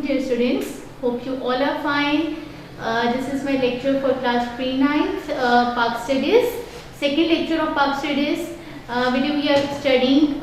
dear students. Hope you all are fine. This is my lecture for class pre-9th Pak Studies. Second lecture of Pak Studies. Video we are studying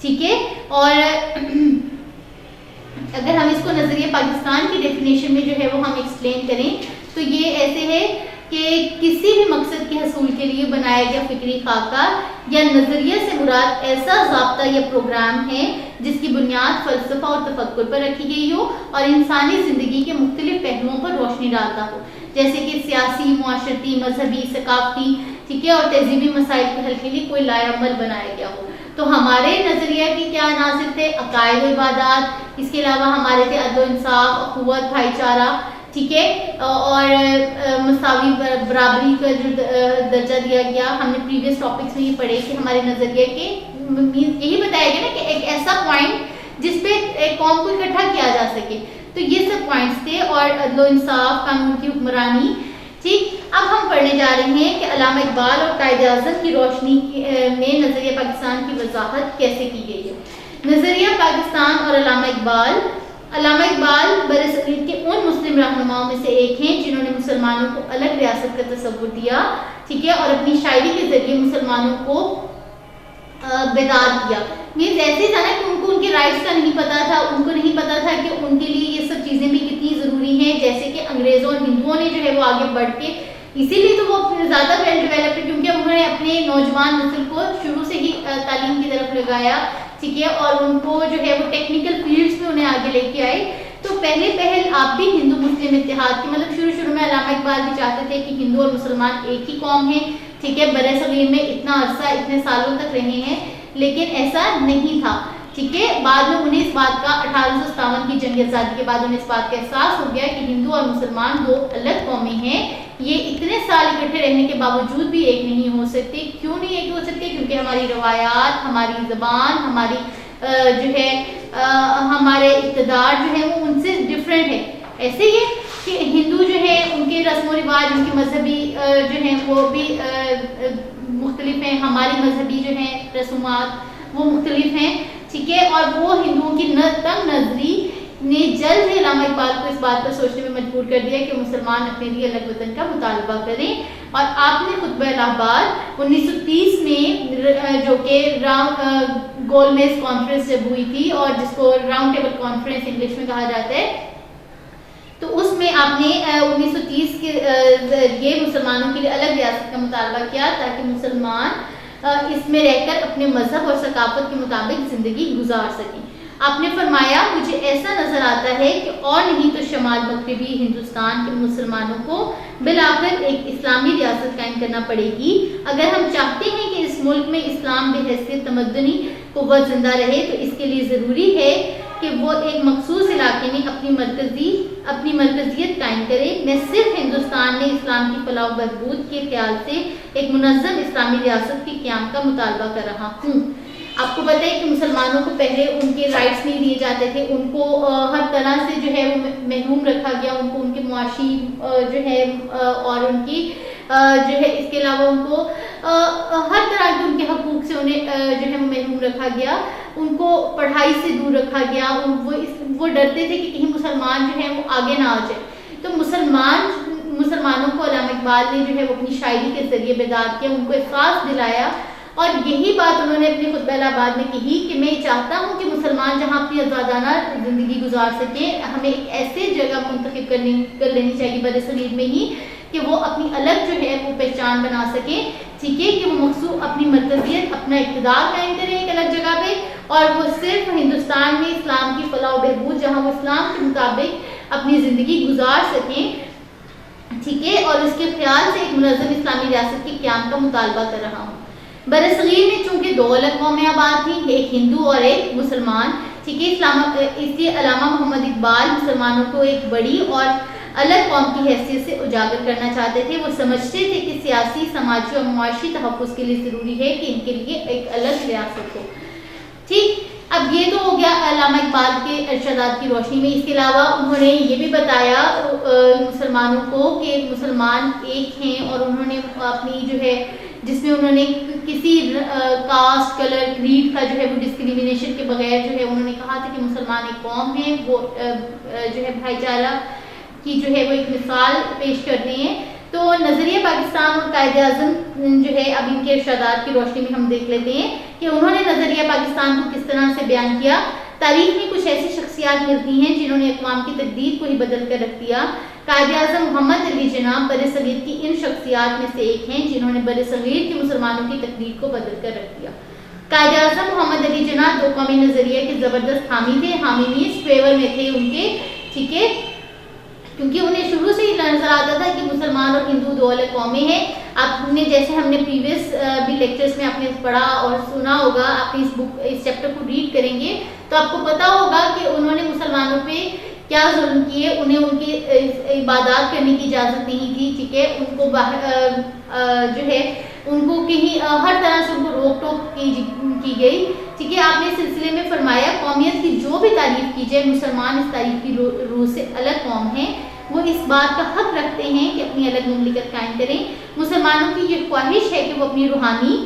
ٹھیک ہے. اور اگر ہم اس کو نظریہ پاکستان کی definition میں جو ہے وہ ہم ایکسپلین کریں تو یہ ایسے ہے کہ کسی بھی مقصد کے حصول کے لیے بنایا گیا فکری خاکہ یا نظریہ سے مراد ایسا ضابطہ یا پروگرام ہے جس کی بنیاد فلسفہ اور تفکر پر رکھی گئی ہو اور انسانی زندگی کے مختلف پہلوؤں پر روشنی ڈالتا ہو، جیسے کہ سیاسی، معاشرتی، مذہبی، ثقافتی، ٹھیک ہے، اور تہذیبی مسائل کے حل کے لیے کوئی لائحہ عمل بنایا گیا ہو. تو ہمارے نظریہ کی کیا عناصر تھے؟ عقائد و عبادات، اس کے علاوہ ہمارے تھے عدل و انصاف، اخوت، بھائی چارہ، ٹھیک ہے، اور مساوی برابری کا جو درجہ دیا گیا. ہم نے پریویس ٹاپکس میں یہ پڑھے کہ ہمارے نظریے کے یہی بتایا گیا نا کہ ایک ایسا پوائنٹ جس پہ ایک قوم کو اکٹھا کیا جا سکے. تو یہ سب پوائنٹس تھے، اور عدل و انصاف، قانون کی حکمرانی. ٹھیک، اب ہم پڑھنے جا رہے ہیں کہ علامہ اقبال اور قائد اعظم کی روشنی میں نظریہ پاکستان کی وضاحت کیسے کی گئی ہے. نظریہ پاکستان اور علامہ اقبال. علامہ اقبال برصغیر کے ان مسلم رہنماؤں میں سے ایک ہیں جنہوں نے مسلمانوں کو الگ ریاست کا تصور دیا، ٹھیک ہے، اور اپنی شاعری کے ذریعے مسلمانوں کو بیدار کیا. مینز ایسے تھا نا کہ ان کو ان کے رائٹس کا نہیں پتا تھا، ان کو نہیں پتا تھا کہ ان کے لیے یہ سب چیزیں بھی کتنی ضروری ہیں، جیسے کہ انگریزوں اور ہندوؤں نے جو ہے وہ آگے بڑھ کے، اسی لیے تو وہ زیادہ ویل ڈیولپڈ ہے کیونکہ انہوں نے اپنے نوجوان نسل کو شروع سے ہی تعلیم کی طرف لگایا، ٹھیک ہے، اور ان کو جو ہے وہ ٹیکنیکل فیلڈس میں انہیں آگے لے کے آئے. تو پہلے پہل آپ بھی ہندو مسلم اتحاد کی، مطلب شروع میں علامہ اقبال بھی چاہتے تھے کہ ہندو اور مسلمان ایک ہی قوم ہے، ٹھیک ہے، برصغیر میں اتنا عرصہ اتنے سالوں تک رہے ہیں، لیکن ایسا نہیں تھا. ٹھیک ہے، بعد میں انہیں اس بات کا 1857 کی جنگ آزادی کے بعد انہیں اس بات کا احساس ہو گیا کہ ہندو اور مسلمان دو الگ قومیں ہیں، یہ اتنے سال اکٹھے رہنے کے باوجود بھی ایک نہیں ہو سکتے. کیوں نہیں ایک ہو سکتے؟ کیونکہ ہماری روایات، ہماری زبان، ہماری جو ہے ہمارے اقتدار جو ہے وہ ان سے ڈفرینٹ ہے. ایسے ہی ہے کہ ہندو جو ہے ان کے رسم و رواج، ان کے مذہبی جو ہیں وہ بھی مختلف ہیں، ہماری مذہبی جو ہیں رسومات وہ مختلف ہیں، ٹھیک ہے. اور وہ ہندوؤں کی تنگ نظری نے جلد ہی علامہ اقبال کو اس بات پر سوچنے میں مجبور کر دیا کہ مسلمان اپنے لیے الگ وطن کا مطالبہ کریں. اور آپ نے خطبہ الہ آباد 1930 میں جو کہ گول میز کانفرنس جب ہوئی تھی اور جس کو راؤنڈ ٹیبل کانفرنس انگلش میں کہا جاتا ہے، تو اس میں آپ نے 1930 کے ذریعے مسلمانوں کے لیے الگ ریاست کا مطالبہ کیا تاکہ مسلمان اس میں رہ کر اپنے مذہب اور ثقافت کے مطابق زندگی گزار سکیں. آپ نے فرمایا، مجھے ایسا نظر آتا ہے کہ اور نہیں تو شمال مغربی ہندوستان کے مسلمانوں کو بالآخر ایک اسلامی ریاست قائم کرنا پڑے گی. اگر ہم چاہتے ہیں کہ اس ملک میں اسلام بحیثیت تمدنی قوت زندہ رہے تو اس کے لیے ضروری ہے کہ وہ ایک مخصوص علاقے میں اپنی مرکزیت قائم کرے. میں صرف ہندوستان میں اسلام کی فلاح و بہبود کے خیال سے ایک منظم اسلامی ریاست کے قیام کا مطالبہ کر رہا ہوں. آپ کو پتہ ہے کہ مسلمانوں کو پہلے ان کے رائٹس نہیں دیے جاتے تھے، ان کو ہر طرح سے جو ہے وہ محروم رکھا گیا، ان کو ان کے معاشی جو ہے اور ان کی جو ہے اس کے علاوہ ان کو ہر طرح کے ان کے حقوق سے انہیں جو ہے محروم رکھا گیا، ان کو پڑھائی سے دور رکھا گیا. وہ ڈرتے تھے کہ کہیں مسلمان جو ہے وہ آگے نہ آ جائے. تو مسلمانوں کو علامہ اقبال نے جو ہے وہ اپنی شاعری کے ذریعے بیدار کیا، ان کو احساس دلایا. اور یہی بات انہوں نے اپنے خطبہ الہ آباد میں کہی کہ میں چاہتا ہوں کہ مسلمان جہاں اپنی آزادانہ زندگی گزار سکیں، ہمیں ایک ایسے جگہ منتخب کر لینی چاہیے برصغیر میں ہی کہ وہ اپنی الگ جو ہے وہ پہچان بنا سکیں، ٹھیک ہے، کہ وہ مخصوص اپنی مرکزیت، اپنا اقتدار قائم کریں ایک الگ جگہ پہ، اور وہ صرف ہندوستان میں اسلام کی فلاح و بہبود جہاں وہ اسلام کے مطابق اپنی زندگی گزار سکیں، ٹھیک ہے، اور اس کے خیال سے ایک منظم اسلامی ریاست کے قیام کا مطالبہ کر رہا ہوں. برصغیر میں چونکہ دو الگ قومیں آباد تھیں، ایک ہندو اور ایک مسلمان، ٹھیک ہے، اس لیے علامہ محمد اقبال مسلمانوں کو ایک بڑی اور الگ قوم کی حیثیت سے اجاگر کرنا چاہتے تھے. وہ سمجھتے تھے کہ سیاسی، سماجی اور معاشی تحفظ کے لیے ضروری ہے کہ ان کے لیے ایک الگ ریاست ہو. ٹھیک، اب یہ تو ہو گیا علامہ اقبال کے ارشادات کی روشنی میں. اس کے علاوہ انہوں نے یہ بھی بتایا مسلمانوں کو کہ مسلمان ایک ہیں، اور انہوں نے اپنی جو ہے جس میں انہوں نے کسی کاسٹ، کلر، کریڈ کا جو ہے وہ ڈسکریمنیشن کے بغیر جو ہے انہوں نے کہا تھا کہ مسلمان ایک قوم ہے، وہ جو ہے بھائی چارہ کی جو ہے وہ ایک مثال پیش کرتے ہیں. تو نظریہ پاکستان اور قائد اعظم جو ہے اب ان کے ارشادات کی روشنی میں ہم دیکھ لیتے ہیں کہ انہوں نے نظریہ پاکستان کو کس طرح سے بیان کیا. تاریخ میں کچھ ایسی شخصیات ملتی ہیں جنہوں نے اقوام کی تقدیر کو ہی بدل کر رکھ دیا. قائد اعظم محمد علی جناح برصغیر کی ان شخصیات میں سے ایک ہیں جنہوں نے برصغیر کے مسلمانوں کی تقدیر کو بدل کر رکھ دیا. قائد اعظم محمد علی جناح دو قومی نظریے کے زبردست حامی تھے. حامی مینس فیور میں تھے ان کے, ٹھیک ہے, کیونکہ انہیں شروع سے ہی نظر آتا تھا کہ مسلمان اور ہندو دو الگ قومیں ہیں. آپ نے جیسے ہم نے پریویس بھی لیکچرز میں آپ نے پڑھا اور سنا ہوگا, آپ اس بک اس چیپٹر کو ریڈ کریں گے تو آپ کو پتا ہوگا کہ انہوں نے مسلمانوں پہ کیا ظلم کیے. انہیں ان کی عبادات کرنے کی اجازت نہیں تھی, ٹھیک ہے, ان کو جو ہے ان کو کہیں ہر طرح سے ان کو روک ٹوک کی گئی, ٹھیک ہے. آپ نے اس سلسلے میں فرمایا قومیت کی جو بھی تعریف کی جائے, مسلمان اس تعریف کی روح سے الگ قوم ہیں. وہ اس بات کا حق رکھتے ہیں کہ اپنی الگ مملکت قائم کریں. مسلمانوں کی یہ خواہش ہے کہ وہ اپنی روحانی,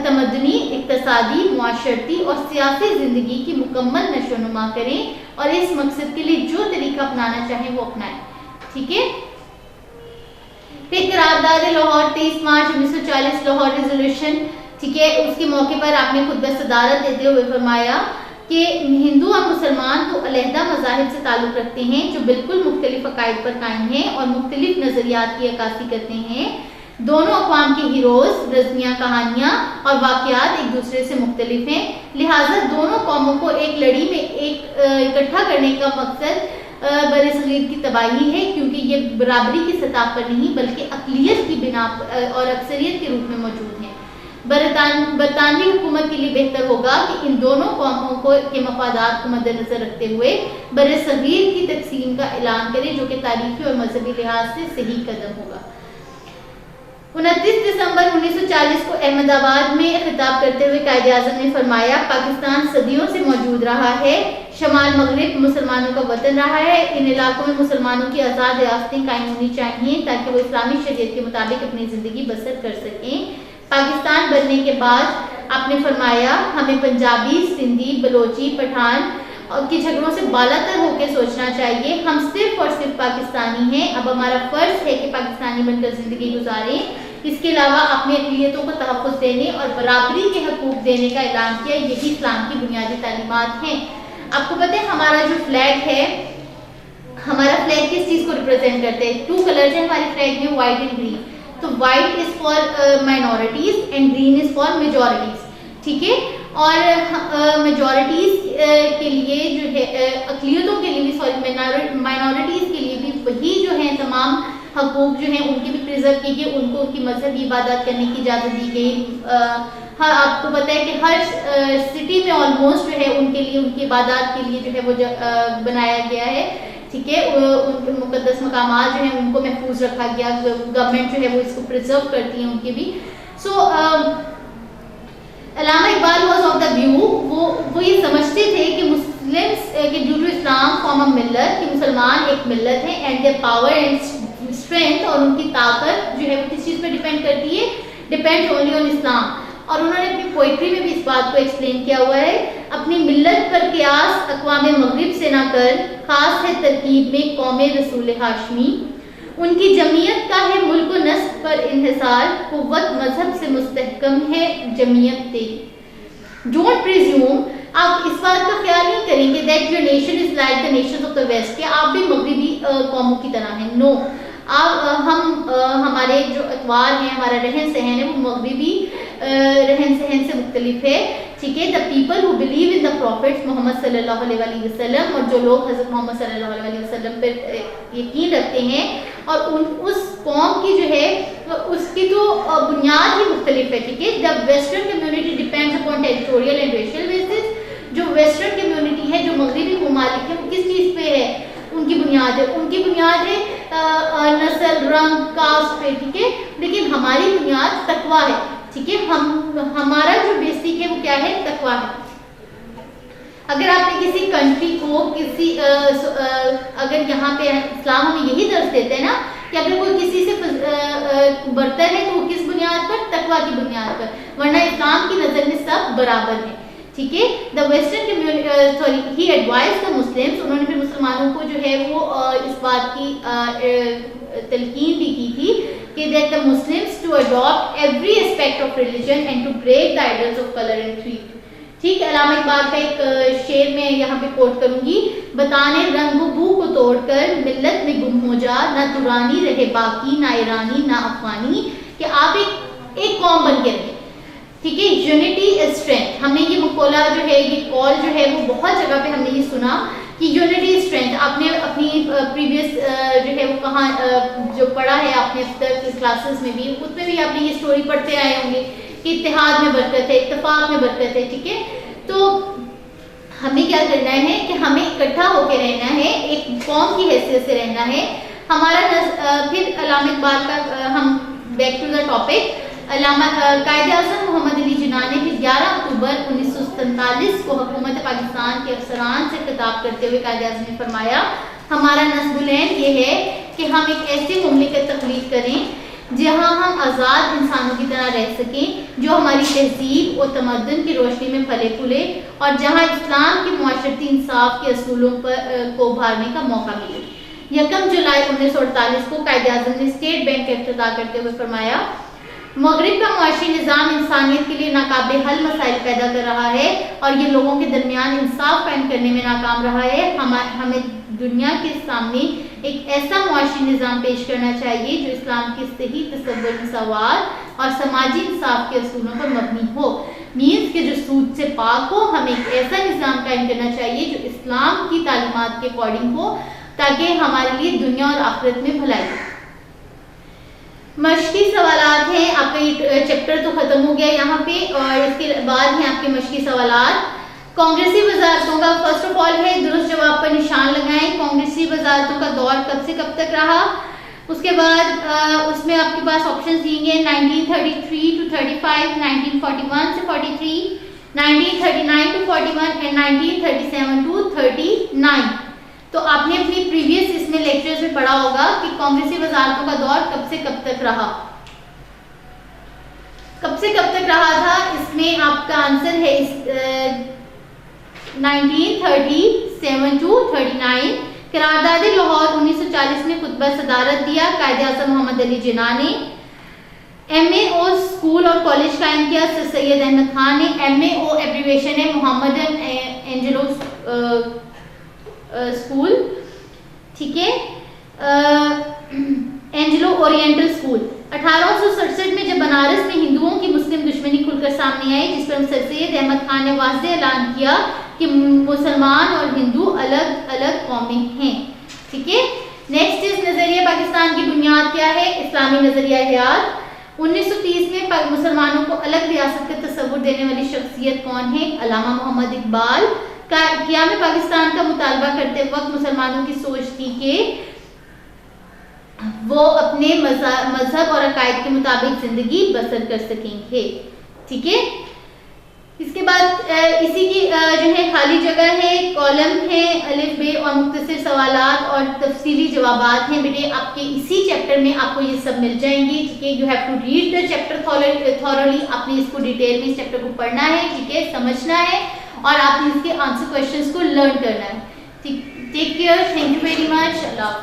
تمدنی, اقتصادی, معاشرتی اور سیاسی زندگی کی مکمل نشو و نما کریں اور اس مقصد کے لیے جو طریقہ اپنانا چاہیں وہ اپنائیں, ٹھیک ہے. پھر قرارداد لاہور 23 مارچ 1940 لاہور ریزولوشن, ٹھیک ہے, اس کے موقع پر آپ نے خطبہ صدارت دیتے ہوئے فرمایا کہ ہندو اور مسلمان تو علیحدہ مذاہب سے تعلق رکھتے ہیں جو بالکل مختلف عقائد پر قائم ہیں اور مختلف نظریات کی عکاسی کرتے ہیں. دونوں اقوام کے ہیروز, رزمیاں, کہانیاں اور واقعات ایک دوسرے سے مختلف ہیں. لہٰذا دونوں قوموں کو ایک لڑی میں اکٹھا کرنے کا مقصد برصغیر کی تباہی ہے, کیونکہ یہ برابری کی سطح پر نہیں بلکہ اقلیت کی بنا اور اکثریت کے روپ میں موجود ہیں. برطانوی حکومت کے لیے بہتر ہوگا کہ ان دونوں قوموں کے مفادات کو مد نظر رکھتے ہوئے برصغیر کی تقسیم کا اعلان کرے, جو کہ تاریخی اور مذہبی لحاظ سے صحیح قدم ہوگا. 29 دسمبر 1940 کو احمد آباد میں خطاب کرتے ہوئے قائد اعظم نے فرمایا پاکستان صدیوں سے موجود رہا ہے. شمال مغرب مسلمانوں کا وطن رہا ہے. ان علاقوں میں مسلمانوں کی آزاد ریاستیں قائم ہونی چاہیے تاکہ وہ اسلامی شریعت کے مطابق اپنی زندگی بسر کر سکیں. پاکستان بننے کے بعد آپ نے فرمایا ہمیں پنجابی, سندھی, بلوچی, پٹھان کے جھگڑوں سے بالا تر ہو کے سوچنا چاہیے. ہم صرف اور صرف پاکستانی ہیں. اب ہمارا فرض ہے کہ پاکستانی بن کر زندگی گزاریں. اس کے علاوہ اپنی اقلیتوں کو تحفظ دینے اور برابری کے حقوق دینے کا اعلان کیا. یہی اسلام کی بنیادی تعلیمات ہیں. آپ کو پتہ ہے ہمارا جو فلیگ ہے, ہمارا فلیگ کس چیز کو ریپرزینٹ کرتے ہیں؟ 2 کلرز ہیں ہمارے فلیگ میں, وائٹ اینڈ گرین. تو white is for minorities and green is for majorities, ٹھیک ہے. اور میجورٹیز کے لیے جو ہے, اقلیتوں کے لیے بھی, سوری مائنورٹیز کے لیے بھی وہی جو ہیں تمام حقوق جو ہیں ان کی بھی پریزرو کی گئی. ان کو ان کی مذہبی عبادات کرنے کی اجازت دی گئی. آپ کو پتہ ہے کہ ہر سٹی میں آلموسٹ جو ہے ان کے لیے, ان کی عبادات کے لیے جو ہے وہ بنایا گیا ہے, ٹھیک ہے. ان کے مقدس مقامات جو ہیں ان کو محفوظ رکھا گیا. گورنمنٹ جو ہے وہ اس کو پریزرو کرتی ہیں ان کی بھی. So Allama Iqbal was of the view, وہ یہ سمجھتے تھے کہ مسلمس کہ due to Islam form a millat, کہ مسلمان ایک ملت ہے, and their power and strength, اور ان کی طاقت جو ہے وہ کس چیز پہ ڈیپینڈ کرتی ہے؟ ڈیپینڈ اونلی آن اسلام. اور انہوں نے اپنی پوئٹری میں بھی اس بات کو ایکسپلین کیا ہوا ہے. اپنی ملت پر قیاس اقوام مغرب سے نہ کر, خاص ہے ترکیب میں قوم رسول ہاشمی. ان کی جمعیت کا ہے ملک و نسب پر انحصار, قوت مذہب سے مستحکم ہے جمعیت تیری. ڈونٹ پریزیوم, آپ اس بات کا خیال نہیں کریں گے that your nation is like the nations of the west, کہ آپ بھی مغربی قوموں کی طرح ہیں. نو, ہمارے جو اطوار ہیں, ہمارا رہن سہن ہے وہ مغربی رہن سہن سے مختلف ہے, ٹھیک ہے. The people who believe in the prophets Muhammad صلی اللہ علیہ وسلم, اور جو لوگ حضرت محمد صلی اللہ علیہ وسلم پر یقین رکھتے ہیں, اور اس قوم کی جو ہے اس کی تو بنیاد ہی مختلف ہے, ٹھیک ہے. The western community depends upon territorial and racial basis. جو ویسٹرن کمیونٹی ہے, جو مغربی ممالک ہے, وہ کس چیز پہ ہے؟ ان کی بنیاد ہے, ان کی بنیاد ہے نسل, رنگ, کاسٹ پہ, ٹھیک ہے. لیکن ہماری بنیاد تقویٰ ہے, ٹھیک ہے. ہمارا جو بیسک ہے وہ کیا ہے؟ تقویٰ ہے. اگر آپ نے کسی کنٹری کو اگر یہاں پہ اسلام ہمیں یہی درس دیتے ہیں نا کہ اگر کوئی کسی سے برتر ہے تو وہ کس بنیاد پر؟ تقویٰ کی بنیاد پر, ورنہ اسلام کی نظر میں سب برابر ہیں, ٹھیک ہے. دا ویسٹرن کمیونٹی ہی ایڈوائز دا مسلمس, انہوں نے پھر مسلمانوں کو جو ہے وہ اس بات کی تلقین بھی کی تھی کہ that the Muslims to adopt every aspect of religion and to break the idols of color and creed. ٹھیک ہے. علامہ اقبال کا ایک شعر میں یہاں پہ کوٹ کروں گی, بتانے رنگ و بو کو توڑ کر ملت میں گم ہو جا, نہ ترانی رہے باقی نہ ایرانی نہ افغانی, کہ آپ ایک قوم بن کے رہیں. ٹھیک ہے. Unity is strength. ہم نے یہ مقولہ جو ہے, یہ کال جو ہے وہ بہت جگہ پہ ہم نے یہ سنا کہ یونٹی از اسٹرینتھ. آپ نے اپنی پریویس جو ہے وہ کہاں جو پڑھا ہے آپ نے کلاسز میں بھی, اس میں بھی آپ نے یہ اسٹوری پڑھتے آئے ہوں گے کہ اتحاد میں برکت ہے, اتفاق میں برکت ہے. ٹھیک ہے. تو ہمیں کیا کرنا ہے کہ ہمیں اکٹھا ہو کے رہنا ہے, ایک قوم کی حیثیت سے رہنا ہے. ہمارا پھر علامہ اقبال کا ہم بیک ٹو دا ٹاپک. علامہ قائد اعظم محمد علی جناح نے پھر 11 اکتوبر 1947 کو حکومت پاکستان کے افسران سے خطاب کرتے ہوئے قائد اعظم نے فرمایا, ہمارا نصب العین یہ ہے کہ ہم ایک ایسی مملکت تخلیق کریں جہاں ہم آزاد انسانوں کی طرح رہ سکیں, جو ہماری تہذیب اور تمدن کی روشنی میں پھلے پھولے, اور جہاں اسلام کی معاشرتی انصاف کے اصولوں کو ابھارنے کا موقع ملے. 1 جولائی 1948 کو قائد اعظم نے اسٹیٹ بینک کا افتتاح کرتے ہوئے فرمایا, مغرب کا معاشی نظام انسانیت کے لیے ناقابل حل مسائل پیدا کر رہا ہے اور یہ لوگوں کے درمیان انصاف قائم کرنے میں ناکام رہا ہے. ہمیں دنیا کے سامنے ایک ایسا معاشی نظام پیش کرنا چاہیے جو اسلام کے صحیح تصور, مساوات اور سماجی انصاف کے اصولوں پر مبنی ہو. مینس کہ جو سود سے پاک ہو. ہمیں ایک ایسا نظام قائم کرنا چاہیے جو اسلام کی تعلیمات کے اکارڈنگ ہو, تاکہ ہمارے لیے دنیا اور آخرت میں بھلائی ہو. مشقی سوالات ہیں. آپ کا یہ چیپٹر تو ختم ہو گیا یہاں پہ, اور اس کے بعد ہیں آپ کے مشقی سوالات. کانگریسی وزارتوں کا فرسٹ آف آل ہے درست جواب پر نشان لگائیں. کانگریسی وزارتوں کا دور کب سے کب تک رہا. اس کے بعد اس میں آپ کے پاس آپشنز دیں گے 1933 to 35, 1941 سے 43, 1939 to 41 and 1937 to 39. تو آپ نے اپنی پریویس اس میں لیکچرز میں پڑھا ہوگا کہ کانگریسی وزارتوں کا دور کب سے کب تک رہا. کب سے کب تک رہا تھا, اس میں آپ کا آنسر ہے 1937 to 39. قرارداد لاہور 1940 میں خطبہ صدارت دیا قائد اعظم محمد علی جناح نے. ایم اے او اسکول اور کالج قائم کیا سر سید احمد خان نے. ایم اے او ایبریویشن ہے محمد اینجلو اسکول. ٹھیک ہے. Angelo oriental school. 1867 میں جب بنارس میں ہندوؤں کی مسلم دشمنی کھل کر سامنے آئی, جس پر سر سید احمد خان نے واضح اعلان کیا کہ مسلمان اور ہندو الگ الگ قومیں ہیں. ٹھیک ہے. نیکسٹ از نظریہ پاکستان کی بنیاد کیا ہے. اسلامی نظریہ حیات. 1930 میں مسلمانوں کو الگ ریاست کا تصور دینے والی شخصیت کون ہے. علامہ محمد اقبال. قیام پاکستان کا مطالبہ کرتے وقت مسلمانوں کی سوچ تھی کہ وہ اپنے مذہب اور عقائد کے مطابق زندگی بسر کر سکیں گے. ٹھیک ہے. اس کے بعد اسی کی جو ہے خالی جگہ ہے, کالم ہے, الف بے اور مختصر سوالات اور تفصیلی جوابات ہیں. بیٹے آپ کے اسی چیپٹر میں آپ کو یہ سب مل جائیں گے. ٹھیک ہے. You have to read the chapter thoroughly. آپ نے اس کو ڈیٹیل میں اس چیپٹر کو پڑھنا ہے. ٹھیک ہے. سمجھنا ہے اور آپ نے اس کے آنسر کویشچنس کو لرن کرنا ہے. Take care. Thank you very much. اللہ حافظ.